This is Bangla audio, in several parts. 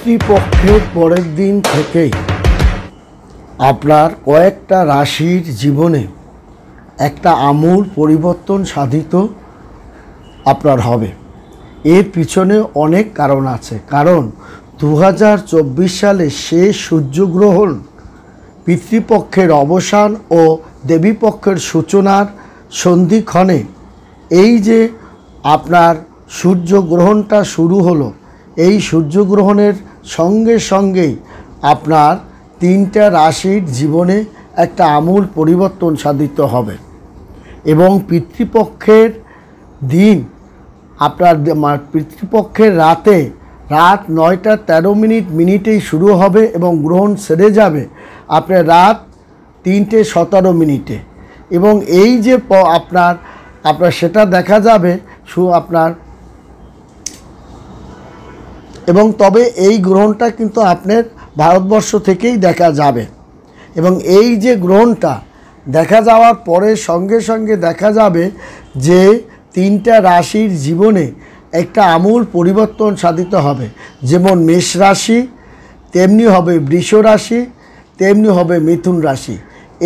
পিতৃপক্ষের পরের দিন থেকেই আপনার কয়েকটা রাশির জীবনে একটা আমূল পরিবর্তন সাধিত আপনার হবে। এর পিছনে অনেক কারণ আছে। কারণ 2024 সালে শেষ সূর্যগ্রহণ, পিতৃপক্ষের অবসান ও দেবীপক্ষের সূচনার সন্ধিক্ষণে এই যে আপনার সূর্যগ্রহণটা শুরু হলো, এই সূর্যগ্রহণের সঙ্গে সঙ্গেই আপনার 3টা রাশির জীবনে একটা আমূল পরিবর্তন সাধিত হবে। এবং পিতৃপক্ষের দিন আপনার পিতৃপক্ষের রাত 9টা 13 মিনিটেই শুরু হবে এবং গ্রহণ সেরে যাবে আপনার রাত 3টে 17 মিনিটে। এবং এই যে আপনার সেটা দেখা যাবে আপনার, এবং তবে এই গ্রহণটা কিন্তু আপনার ভারতবর্ষ থেকেই দেখা যাবে। এবং এই যে গ্রহণটা দেখা যাওয়ার পরে সঙ্গে সঙ্গে দেখা যাবে যে 3টা রাশির জীবনে একটা আমূল পরিবর্তন সাধিত হবে। যেমন মেষ রাশি, তেমনি হবে বৃষ রাশি, তেমনি হবে মিথুন রাশি।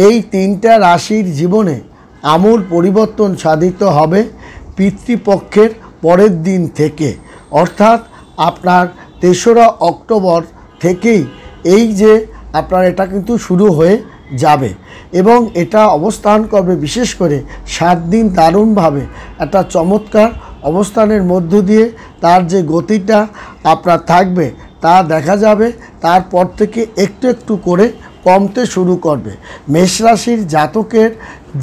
এই 3টা রাশির জীবনে আমূল পরিবর্তন সাধিত হবে পিতৃপক্ষের পরের দিন থেকে, অর্থাৎ আপনার 3রা অক্টোবর থেকেই এই যে আপনার এটা কিন্তু শুরু হয়ে যাবে। এবং এটা অবস্থান করবে বিশেষ করে 7 দিন দারুণভাবে একটা চমৎকার অবস্থানের মধ্য দিয়ে তার যে গতিটা আপনার থাকবে তা দেখা যাবে। তারপর থেকে একটু একটু করে কমতে শুরু করবে। মেষ রাশির জাতকের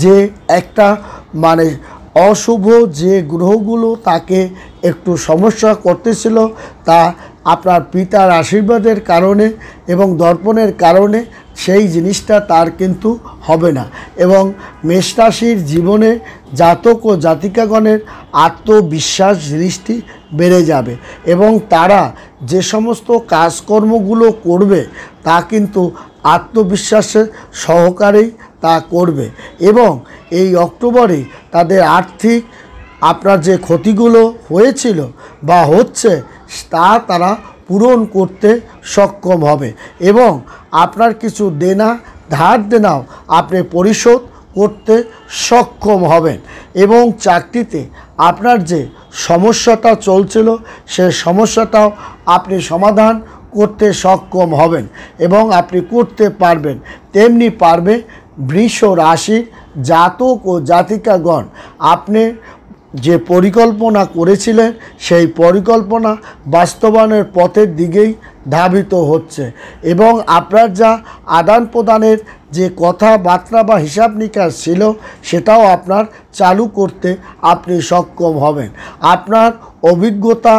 যে একটা অশুভ যে গ্রহগুলো তাকে একটু সমস্যা করতেছিল, তা আপনার পিতার আশীর্বাদের কারণে এবং দর্পণের কারণে সেই জিনিসটা তার কিন্তু হবে না। এবং মেষ রাশির জীবনে জাতক ও জাতিকাগণের আত্মবিশ্বাস জিনিসটি বেড়ে যাবে এবং তারা যে সমস্ত কাজকর্মগুলো করবে তা কিন্তু আত্মবিশ্বাসের সহকারেই তা করবে। এবং এই অক্টোবরে তাদের আর্থিক আপনার যে ক্ষতিগুলো হয়েছিল বা হচ্ছে তা তারা পূরণ করতে সক্ষম হবে এবং আপনার কিছু ধার দেনাও আপনি পরিশোধ করতে সক্ষম হবেন। এবং চাকরিতে আপনার যে সমস্যাটা চলছিল সে সমস্যাটাও আপনি সমাধান করতে সক্ষম হবেন এবং আপনি করতে পারবেন। তেমনি পারবে বৃষ রাশির জাতক ও জাতিকাগণ। আপনি যে পরিকল্পনা করেছিলেন সেই পরিকল্পনা বাস্তবায়নের পথের দিকেই ধাবিত হচ্ছে এবং আপনার যা আদান প্রদানের যে কথাবার্তা বা হিসাব নিকাশ ছিল সেটাও আপনার চালু করতে আপনি সক্ষম হবেন। আপনার অভিজ্ঞতা,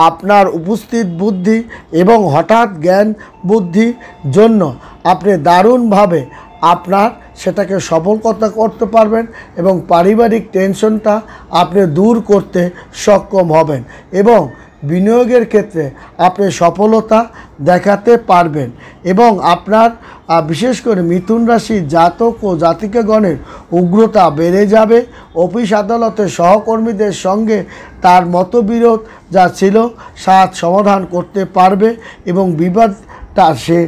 আপনার উপস্থিত বুদ্ধি এবং হঠাৎ জ্ঞান বুদ্ধির জন্য আপনি দারুণভাবে আপনার সেটাকে সফলতা করতে পারবেন এবং পারিবারিক টেনশনটা আপনি দূর করতে সক্ষম হবেন এবং বিনিয়োগের ক্ষেত্রে আপনি সফলতা দেখাতে পারবেন। এবং আপনার বিশেষ করে মিথুন রাশির জাতক ও জাতিকাগণের উগ্রতা বেড়ে যাবে। অফিস আদালতের সহকর্মীদের সঙ্গে তার মতবিরোধ যা ছিল সমাধান করতে পারবে এবং বিবাদটা সে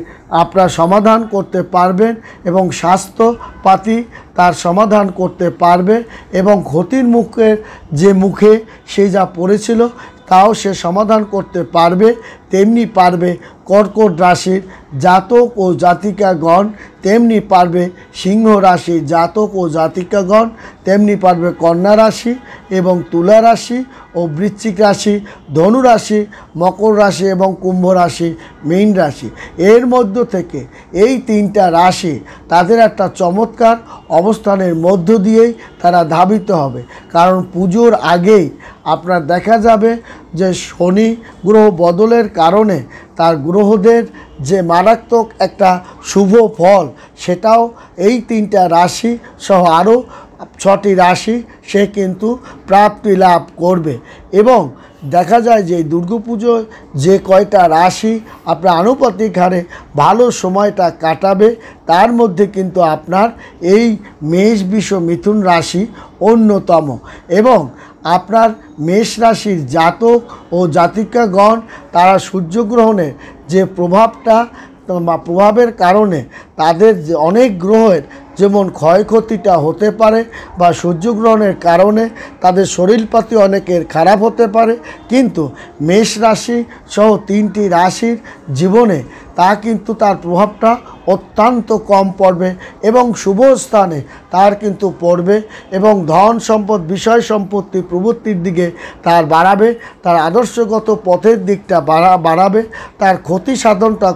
আপনার সমাধান করতে পারবেন এবং স্বাস্থ্যপাতি তার সমাধান করতে পারবে এবং ক্ষতির মুখে সে যা পড়েছিল তাও সে সমাধান করতে পারবে। তেমনি পারবে কর্কট রাশির জাতক ও জাতিকাগণ, তেমনি পারবে সিংহ রাশির জাতক ও জাতিকাগণ, তেমনি পারবে কন্যা রাশি এবং তুলা রাশি ও বৃশ্চিক রাশি, ধনু রাশি, মকর রাশি এবং কুম্ভ রাশি, মীন রাশি। এর মধ্য থেকে এই 3টা রাশি তাদের একটা চমৎকার অবস্থানের মধ্য দিয়েই তারা ধাবিত হবে। কারণ পুজোর আগেই আপনার দেখা যাবে যে শনি গ্রহ বদলের কারণে তার গ্রহদের যে মারাত্মক একটা শুভ ফল সেটাও এই 3টা রাশি সহ আরও 6টি রাশি সে কিন্তু প্রাপ্তি লাভ করবে। এবং দেখা যায় যে দুর্গাপুজোয় যে কয়টা রাশি আপনার আনুপাতিক হারে ভালো সময়টা কাটাবে তার মধ্যে কিন্তু আপনার এই মেষ, বৃষ, মিথুন রাশি অন্যতম। এবং আপনার মেষ রাশির জাতক ও জাতিকাগণ তারা সূর্যগ্রহণের যে প্রভাবের কারণে তাদের যে অনেক গ্রহের যেমন ক্ষয়ক্ষতিটা হতে পারে বা সূর্যগ্রহণের কারণে তাদের শরীরপাতি অনেকের খারাপ হতে পারে, কিন্তু মেষ রাশি সহ 3টি রাশির জীবনে তা কিন্তু তার প্রভাবটা অত্যন্ত কম পড়বে এবং শুভ স্থানে তার কিন্তু পড়বে এবং ধন সম্পদ বিষয় সম্পত্তি প্রবৃত্তির দিকে তার বাড়াবে, তার আদর্শগত পথের দিকটা বাড়াবে, তার ক্ষতি সাধনটা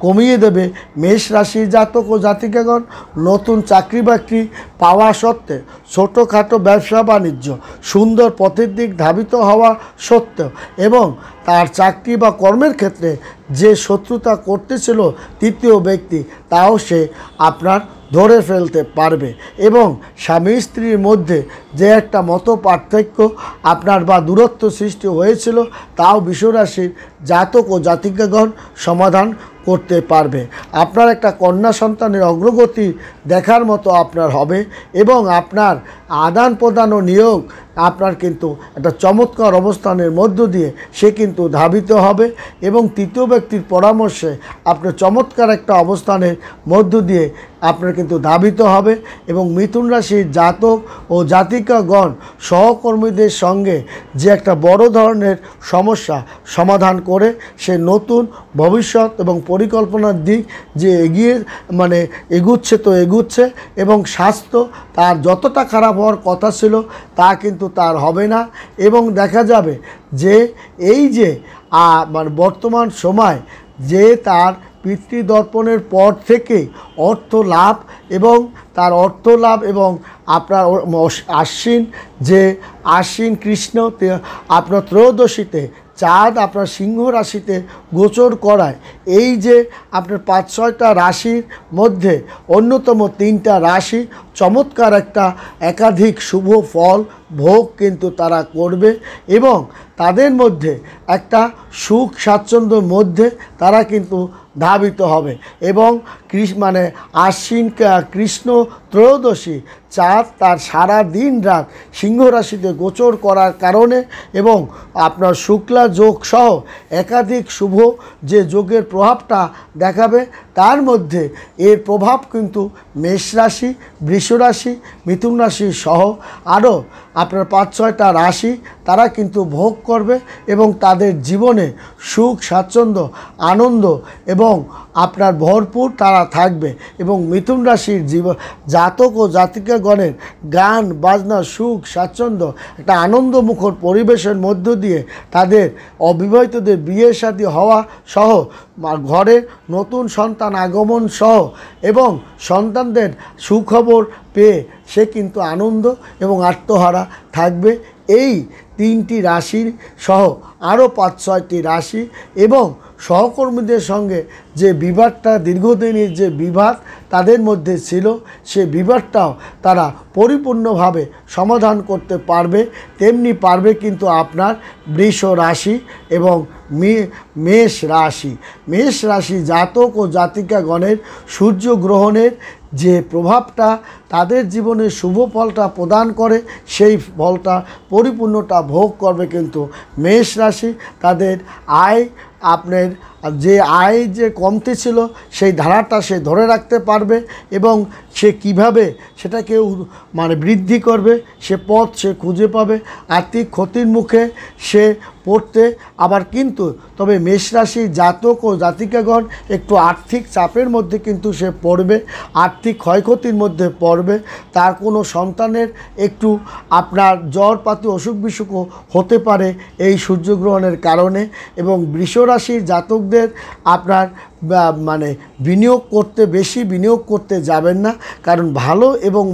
কমিয়ে দেবে। মেষ রাশির জাতক ও জাতিকাগণ নতুন চাকরি বাকরি পাওয়া সত্ত্বে, ছোটোখাটো ব্যবসা বাণিজ্য সুন্দর পথের দিক ধাবিত হওয়া সত্ত্বেও এবং তার চাকরি বা কর্মের ক্ষেত্রে যে শত্রুতা করতেছিল তৃতীয় ব্যক্তি, তাও সে আপনার ধরে ফেলতে পারবে এবং স্বামী স্ত্রীর মধ্যে যে একটা মত পার্থক্য আপনার বা দূরত্ব সৃষ্টি হয়েছিল, তাও বৃষরাশির জাতক ও জাতিকাগণ সমাধান করতে পারবে। আপনার একটা কন্যা সন্তানের অগ্রগতি দেখার মতো আপনার হবে এবং আপনার আদান প্রদান ও নিয়োগ আপনার কিন্তু একটা চমৎকার অবস্থানের মধ্য দিয়ে সে কিন্তু ধাবিত হবে এবং তৃতীয় ব্যক্তির পরামর্শে আপনার চমৎকার একটা অবস্থানের মধ্য দিয়ে আপনার কিন্তু ধাবিত হবে এবং মিথুন রাশির জাতক ও জাতিকাগণ সহকর্মীদের সঙ্গে যে একটা বড় ধরনের সমস্যা সমাধান করে সে নতুন ভবিষ্যৎ এবং পরিকল্পনার দিক যে এগুচ্ছে এবং স্বাস্থ্য তার যতটা খারাপ হওয়ার কথা ছিল তা কিন্তু তার হবে না এবং দেখা যাবে যে এই যে বর্তমান সময় যে তার পিতৃদর্পণের পর থেকে অর্থ লাভ এবং আপনার আশ্বিন কৃষ্ণ আপনার ত্রয়োদশীতে চাঁদ আপনার সিংহ রাশিতে গোচর করায় এই যে আপনার 5-6টা রাশির মধ্যে অন্যতম 3টা রাশি চমৎকার একটা একাধিক শুভ ফল ভোগ কিন্তু তারা করবে এবং তাদের মধ্যে একটা সুখ স্বাচ্ছন্দ্যের মধ্যে তারা কিন্তু ধাবিত হবে এবং আশ্বিন কৃষ্ণ ত্রয়োদশী চাঁদ তার সারা দিন রাত সিংহ রাশিতে গোচর করার কারণে এবং আপনার শুক্লা যোগ সহ একাধিক শুভ যে যোগের প্রভাবটা দেখাবে, তার মধ্যে এর প্রভাব কিন্তু মেষ রাশি, বৃষ রাশি, মিথুন রাশি সহ আরও আপনার 5-6টা রাশি তারা কিন্তু ভোগ করবে এবং তাদের জীবনে সুখ স্বাচ্ছন্দ্য আনন্দ এবং আপনার ভরপুর তারা থাকবে এবং মিথুন রাশির জাতক ও জাতিকাগণের গান বাজনা সুখ স্বাচ্ছন্দ্য একটা আনন্দমুখর পরিবেশের মধ্য দিয়ে তাদের অবিবাহিতদের বিয়ে শাদী হওয়া সহ ঘরে নতুন সন্তান আগমন সহ এবং সন্তানদের সুখবর পেয়ে সে কিন্তু আনন্দ এবং আত্মহারা থাকবে। এই 3টি রাশির সহ আরও 5-6টি রাশি এবং সহকর্মীদের সঙ্গে যে বিবাদটা দীর্ঘদিনের যে বিবাদ তাদের মধ্যে ছিল সে বিবাদটাও তারা পরিপূর্ণভাবে সমাধান করতে পারবে, তেমনি পারবে কিন্তু আপনার বৃষ রাশি এবং মেষ রাশি জাতক ও জাতিকাগণের সূর্যগ্রহণের যে প্রভাবটা তাদের জীবনে শুভ ফলটা প্রদান করে সেই ফলটা পরিপূর্ণটা ভোগ করবে কিন্তু মেষ রাশি। তাদের আয় যে কমতে ছিল সেই ধারাটা সে ধরে রাখতে পারবে এবং সে কিভাবে সেটাকে বৃদ্ধি করবে সে পথ সে খুঁজে পাবে। আর্থিক ক্ষতির মুখে সে পড়তে আবার কিন্তু তবে মেষ রাশি জাতক ও জাতিকাগণ একটু আর্থিক চাপের মধ্যে কিন্তু সে পড়বে, আর্থিক ক্ষয়ক্ষতির মধ্যে পড়বে, তার কোনো সন্তানের একটু আপনার জ্বরপাতি অসুখ বিসুখও হতে পারে এই সূর্যগ্রহণের কারণে এবং বৃষ রাশির জাতকদের আপনার বেশি বিনিয়োগ করতে যাবেন না, কারণ ভালো এবং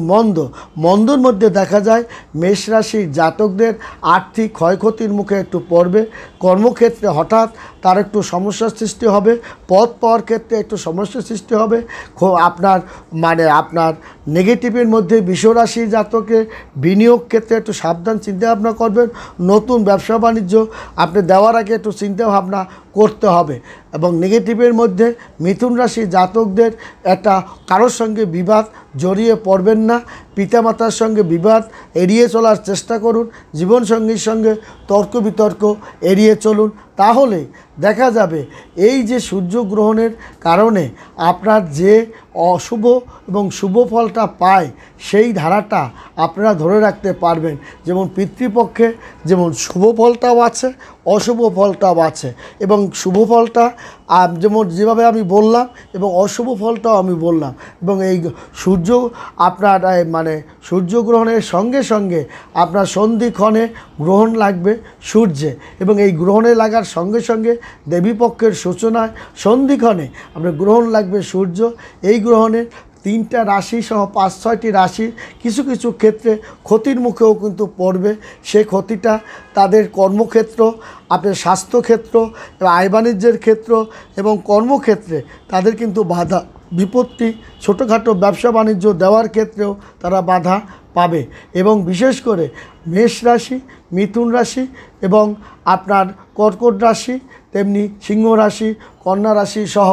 মন্দর মধ্যে দেখা যায় মেষ রাশির জাতকদের আর্থিক ক্ষয়ক্ষতির মুখে একটু পড়বে, কর্মক্ষেত্রে হঠাৎ তার একটু সমস্যার সৃষ্টি হবে, পদ পাওয়ার ক্ষেত্রে একটু সমস্যার সৃষ্টি হবে। আপনার নেগেটিভের মধ্যে বৃষ রাশির জাতকের বিনিয়োগ ক্ষেত্রে একটু সাবধান চিন্তাভাবনা করবেন, নতুন ব্যবসা বাণিজ্য আপনি দেওয়ার আগে একটু চিন্তাভাবনা করতে হবে এবং নেগেটিভের মধ্যে মিথুন রাশির জাতকদের একটা কারোর সঙ্গে বিবাদ জড়িয়ে পড়বেন না। পিতামাতার সঙ্গে বিবাদ এড়িয়ে চলার চেষ্টা করুন। জীবনসঙ্গীর সঙ্গে তর্ক বিতর্ক এড়িয়ে চলুন। তাহলে দেখা যাবে এই যে সূর্যগ্রহণের কারণে আপনার যে অশুভ এবং শুভ ফলটা পায় সেই ধারাটা আপনারা ধরে রাখতে পারবেন। যেমন পিতৃপক্ষে যেমন শুভ ফলটাও আছে, অশুভ ফলটাও আছে, এবং শুভ ফলটা যেমন যেভাবে আমি বললাম এবং অশুভ ফলটাও আমি বললাম। এবং এই সূর্য আপনার মানে সূর্যগ্রহণের সঙ্গে সঙ্গে আপনার সন্ধিক্ষণে গ্রহণ লাগবে সূর্যে, এবং এই গ্রহণে লাগার সঙ্গে সঙ্গে দেবীপক্ষের সূচনায় সন্ধিক্ষণে আপনার গ্রহণ লাগবে সূর্য। এই গ্রহণে 3টা রাশি সহ 5-6টি রাশি কিছু কিছু ক্ষেত্রে ক্ষতির মুখেও কিন্তু পড়বে। সেই ক্ষতিটা তাদের কর্মক্ষেত্র, আপনার স্বাস্থ্যক্ষেত্র, আয় বাণিজ্যের ক্ষেত্র এবং কর্মক্ষেত্রে তাদের কিন্তু বাধা বিপত্তি, ছোটোখাটো ব্যবসা বাণিজ্য দেওয়ার ক্ষেত্রেও তারা বাধা পাবে। এবং বিশেষ করে মেষ রাশি, মিথুন রাশি এবং আপনার কর্কট রাশি, তেমনি সিংহ রাশি, কন্যা রাশি সহ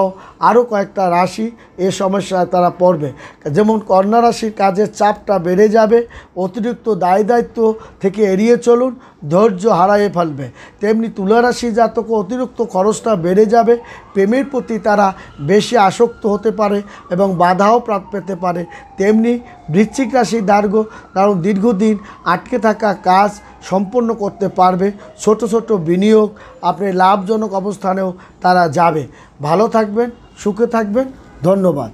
আরও কয়েকটা রাশি এ সমস্যায় তারা পড়বে। যেমন কন্যা রাশির কাজের চাপটা বেড়ে যাবে, অতিরিক্ত দায় দায়িত্ব থেকে এড়িয়ে চলুন, ধৈর্য হারিয়ে ফেলবে। তেমনি তুলা রাশি জাতক অতিরিক্ত খরচটা বেড়ে যাবে, প্রেমের প্রতি তারা বেশি আসক্ত হতে পারে এবং বাধাও পেতে পারে। তেমনি বৃশ্চিক রাশি কারণ দীর্ঘদিন আটকে থাকা কাজ সম্পন্ন করতে পারবে। ছোট ছোট বিনিয়োগ আপনি লাভজনক অবস্থানেও তারা যাবে। ভালো থাকবেন, সুখে থাকবেন। ধন্যবাদ।